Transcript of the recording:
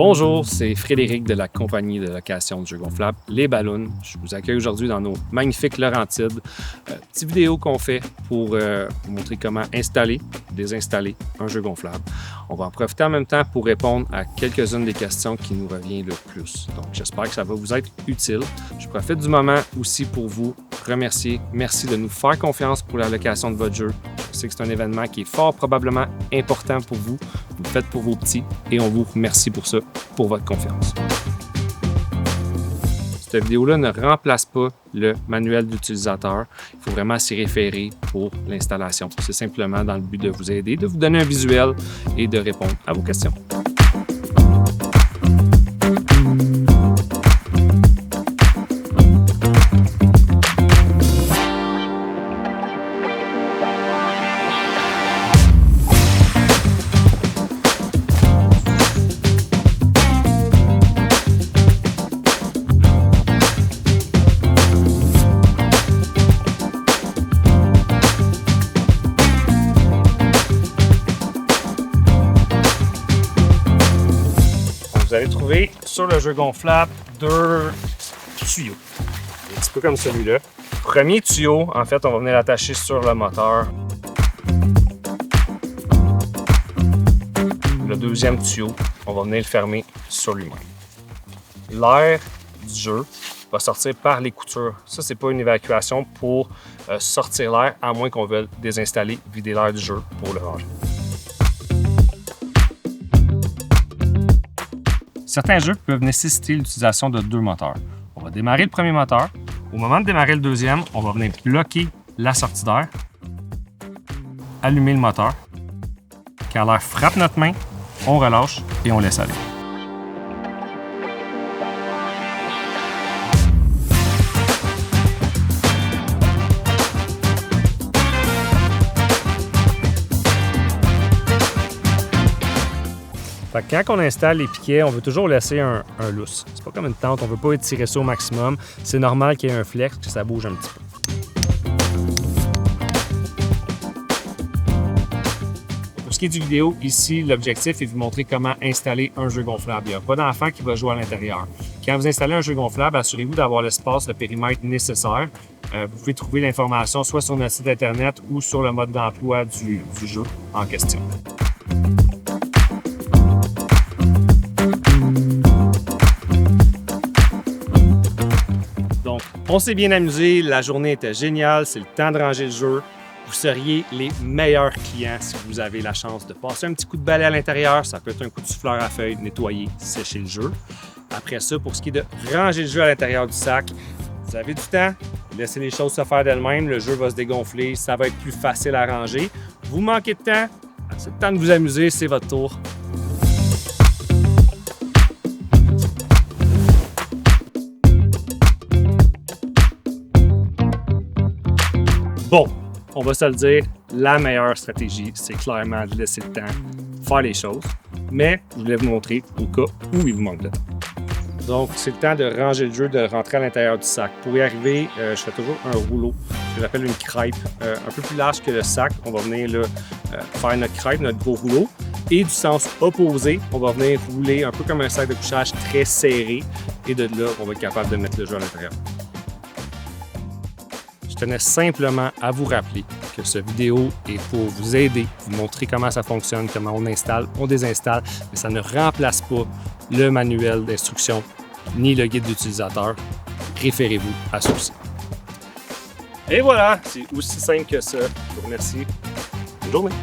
Bonjour, c'est Frédéric de la compagnie de location de jeux gonflables Les Ballons. Je vous accueille aujourd'hui dans nos magnifiques Laurentides. Petite vidéo qu'on fait pour vous montrer comment installer, désinstaller un jeu gonflable. On va en profiter en même temps pour répondre à quelques-unes des questions qui nous reviennent le plus. Donc j'espère que ça va vous être utile. Je profite du moment aussi pour vous remercier. Merci de nous faire confiance pour la location de votre jeu. Je sais que c'est un événement qui est fort probablement important pour vous. Vous le faites pour vos petits et on vous remercie pour ça, pour votre confiance. Cette vidéo-là ne remplace pas le manuel d'utilisateur. Il faut vraiment s'y référer pour l'installation. C'est simplement dans le but de vous aider, de vous donner un visuel et de répondre à vos questions. Vous allez trouver sur le jeu gonflable deux tuyaux, un petit peu comme celui-là. Premier tuyau, en fait, on va venir l'attacher sur le moteur. Le deuxième tuyau, on va venir le fermer sur lui-même. L'air du jeu va sortir par les coutures. Ça, c'est pas une évacuation pour sortir l'air, à moins qu'on veuille désinstaller, vider l'air du jeu pour le ranger. Certains jeux peuvent nécessiter l'utilisation de deux moteurs. On va démarrer le premier moteur. Au moment de démarrer le deuxième, on va venir bloquer la sortie d'air, allumer le moteur. Quand l'air frappe notre main, on relâche et on laisse aller. Fait que quand on installe les piquets, on veut toujours laisser un lousse. C'est pas comme une tente, on veut pas étirer ça au maximum. C'est normal qu'il y ait un flex, que ça bouge un petit peu. Pour ce qui est du vidéo, ici, l'objectif est de vous montrer comment installer un jeu gonflable. Il n'y a pas d'enfant qui va jouer à l'intérieur. Quand vous installez un jeu gonflable, assurez-vous d'avoir l'espace, le périmètre nécessaire. Vous pouvez trouver l'information soit sur notre site Internet ou sur le mode d'emploi du jeu en question. Donc, on s'est bien amusé, la journée était géniale, c'est le temps de ranger le jeu. Vous seriez les meilleurs clients si vous avez la chance de passer un petit coup de balai à l'intérieur. Ça peut être un coup de souffleur à feuilles, nettoyer, sécher le jeu. Après ça, pour ce qui est de ranger le jeu à l'intérieur du sac, vous avez du temps, laissez les choses se faire d'elles-mêmes, le jeu va se dégonfler, ça va être plus facile à ranger. Vous manquez de temps, c'est le temps de vous amuser, c'est votre tour. Bon, on va se le dire, la meilleure stratégie, c'est clairement de laisser le temps faire les choses, mais je voulais vous montrer au cas où il vous manque de temps. Donc, c'est le temps de ranger le jeu, de rentrer à l'intérieur du sac. Pour y arriver, je fais toujours un rouleau, que j'appelle une crêpe, un peu plus large que le sac. On va venir là, faire notre crêpe, notre gros rouleau. Et du sens opposé, on va venir rouler un peu comme un sac de couchage très serré. Et de là, on va être capable de mettre le jeu à l'intérieur. Je tenais simplement à vous rappeler que cette vidéo est pour vous aider, vous montrer comment ça fonctionne, comment on installe, on désinstalle, mais ça ne remplace pas le manuel d'instruction ni le guide d'utilisateur. Référez-vous à ceci. Et voilà, c'est aussi simple que ça. Je vous remercie. Bonne journée.